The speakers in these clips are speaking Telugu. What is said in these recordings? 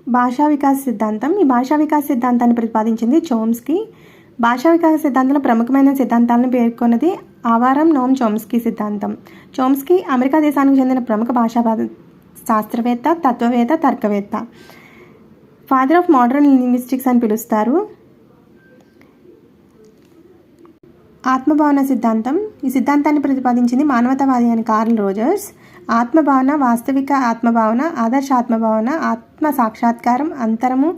భాషా వికాస సిద్ధాంతం. ఈ భాషా వికాస సిద్ధాంతాన్ని ప్రతిపాదించింది చోమ్స్కీ. భాషా వికాస సిద్ధాంతంలో ప్రముఖమైన సిద్ధాంతాలను పేర్కొన్నది ఆవారం నోమ్ చోమ్స్కీ సిద్ధాంతం. చోమ్స్కీ అమెరికా దేశానికి చెందిన ప్రముఖ భాషా శాస్త్రవేత్త, తత్వవేత్త, తర్కవేత్త. ఫాదర్ ఆఫ్ మోడర్న్ లింగ్విస్టిక్స్ అని పిలుస్తారు. ఆత్మభావన సిద్ధాంతం. ఈ సిద్ధాంతాన్ని ప్రతిపాదించింది మానవతావాది అని కార్ల్ రోజర్స్. ఆత్మభావన, వాస్తవిక ఆత్మభావన, ఆదర్శ ఆత్మభావన, ఆత్మ సాక్షాత్కారం, అంతరము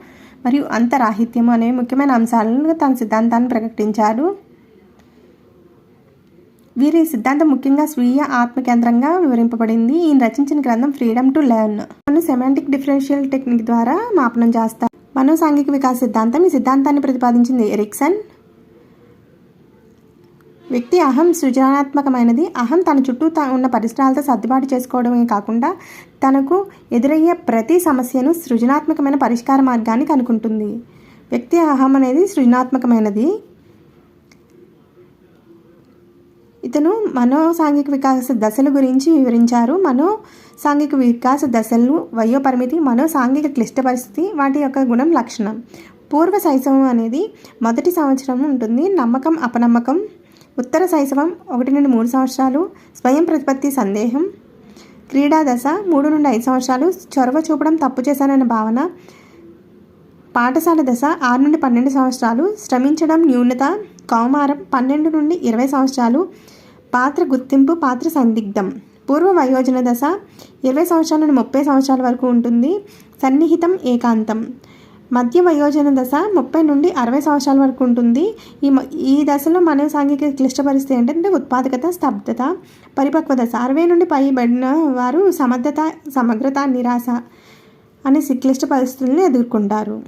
మరియు అంతరాహిత్యము అనేవి ముఖ్యమైన అంశాలను తన సిద్ధాంతాన్ని ప్రకటించారు. వీరి సిద్ధాంతం ముఖ్యంగా స్వీయ ఆత్మకేంద్రంగా వివరింపబడింది. ఈయన రచించిన గ్రంథం freedom to learn. Semantic differential technique ద్వారా మాపనం చేస్తారు. మనోసాంఘిక వికాస సిద్ధాంతం. ఈ సిద్ధాంతాన్ని ప్రతిపాదించింది ఎరిక్సన్. వ్యక్తి అహం సృజనాత్మకమైనది. అహం తన చుట్టూ ఉన్న పరిసరాలతో సర్దుబాటు చేసుకోవడమే కాకుండా తనకు ఎదురయ్యే ప్రతి సమస్యను సృజనాత్మకమైన పరిష్కార మార్గాన్ని కనుక్కుంటుంది. వ్యక్తి అహం అనేది సృజనాత్మకమైనది. ఇతను మనోసాంఘిక వికాస దశల గురించి వివరించారు. మనోసాంఘిక వికాస దశలు, వయోపరిమితి, మనోసాంఘిక క్లిష్ట పరిస్థితి, వాటి యొక్క గుణం, లక్షణం. పూర్వ శైశవం అనేది మొదటి సంవత్సరం ఉంటుంది. నమ్మకం, అపనమ్మకం. ఉత్తర శైశవం 1 నుండి 3 సంవత్సరాలు. స్వయం ప్రతిపత్తి, సందేహం. క్రీడా దశ 3 నుండి 5 సంవత్సరాలు. చొరవ చూపడం, తప్పు చేశానన్న భావన. పాఠశాల దశ 6 నుండి 12 సంవత్సరాలు. శ్రమించడం, న్యూనత. కౌమారం 12 నుండి 20 సంవత్సరాలు. పాత్ర గుర్తింపు, పాత్ర సందిగ్ధం. పూర్వ వయోజన దశ 20 సంవత్సరాల నుండి 30 సంవత్సరాల వరకు ఉంటుంది. సన్నిహితం, ఏకాంతం. మధ్య వయోజన దశ 30 నుండి 60 సంవత్సరాల వరకు ఉంటుంది. ఈ దశలో మనోసాంఘిక క్లిష్ట పరిస్థితి ఏంటంటే ఉత్పాదకత, స్తబ్దత. పరిపక్వ దశ 60 నుండి పైబడిన వారు సమగ్రత, నిరాశ అనే క్లిష్ట పరిస్థితులను ఎదుర్కొంటారు.